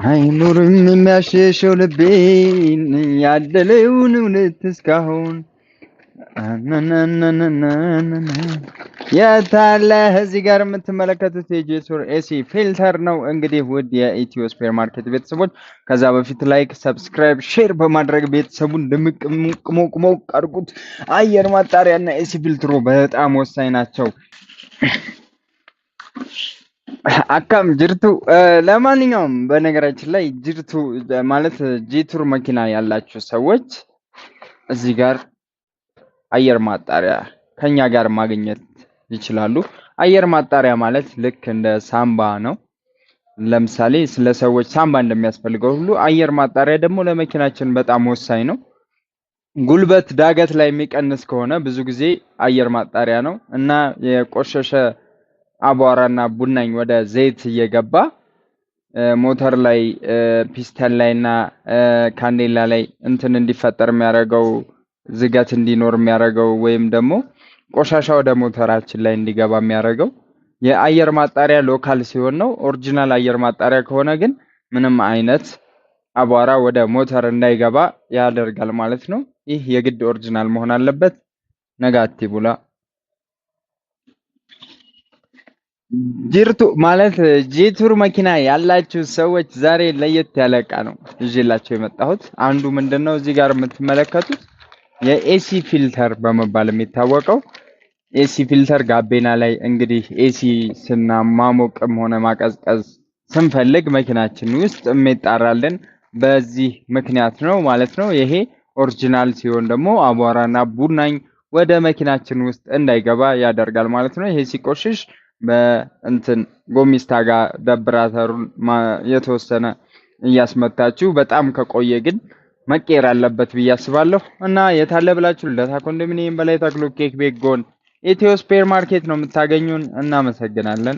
አይኑርም የሚያሸሸው ልቤን ያደለውን እውነት እስካሁን የታለ እዚህ ጋር የምትመለከቱት የጄቱር ኤሲ ፊልተር ነው። እንግዲህ ውድ የኢትዮ ስፔር ማርኬት ቤተሰቦች ከዛ በፊት ላይክ፣ ሰብስክራይብ፣ ሼር በማድረግ ቤተሰቡን ድምቅ ሞቅ አድርጉት። አየር ማጣሪያና ኤሲ ፊልትሩ በጣም ወሳኝ ናቸው። አካም ጅርቱ ለማንኛውም በነገራችን ላይ ጅርቱ ማለት ጄቱር መኪና ያላችሁ ሰዎች እዚህ ጋር አየር ማጣሪያ ከኛ ጋር ማግኘት ይችላሉ። አየር ማጣሪያ ማለት ልክ እንደ ሳምባ ነው። ለምሳሌ ስለ ሰዎች ሳምባ እንደሚያስፈልገው ሁሉ አየር ማጣሪያ ደግሞ ለመኪናችን በጣም ወሳኝ ነው። ጉልበት ዳገት ላይ የሚቀንስ ከሆነ ብዙ ጊዜ አየር ማጣሪያ ነው እና የቆሸሸ አቧራና ቡናኝ ወደ ዘይት እየገባ ሞተር ላይ ፒስተን ላይ እና ካንዴላ ላይ እንትን እንዲፈጠር የሚያደርገው ዝገት እንዲኖር የሚያደርገው ወይም ደግሞ ቆሻሻ ወደ ሞተራችን ላይ እንዲገባ የሚያደርገው የአየር ማጣሪያ ሎካል ሲሆን ነው። ኦሪጂናል አየር ማጣሪያ ከሆነ ግን ምንም አይነት አቧራ ወደ ሞተር እንዳይገባ ያደርጋል ማለት ነው። ይህ የግድ ኦሪጂናል መሆን አለበት። ነጋቲቭ ቡላ ጅርቱ ማለት ጄቱር መኪና ያላችሁ ሰዎች ዛሬ ለየት ያለ እቃ ነው ይዤላችሁ የመጣሁት። አንዱ ምንድነው እዚህ ጋር የምትመለከቱት የኤሲ ፊልተር በመባል የሚታወቀው ኤሲ ፊልተር ጋቤና ላይ እንግዲህ ኤሲ ስናማሞቅም ሆነ ማቀዝቀዝ ስንፈልግ መኪናችን ውስጥ የሚጣራልን በዚህ ምክንያት ነው ማለት ነው። ይሄ ኦሪጂናል ሲሆን ደግሞ አቧራና ቡናኝ ወደ መኪናችን ውስጥ እንዳይገባ ያደርጋል ማለት ነው። ይሄ ሲቆሽሽ በእንትን ጎሚስታ ጋር ደብራተሩን የተወሰነ እያስመታችሁ በጣም ከቆየ ግን መቀየር አለበት ብዬ አስባለሁ። እና የታለ ብላችሁ ልደታ ኮንዶሚኒየም በላይ ተክሎ ኬክ ቤት ጎን ኢትዮ ስፔር ማርኬት ነው የምታገኙን። እናመሰግናለን።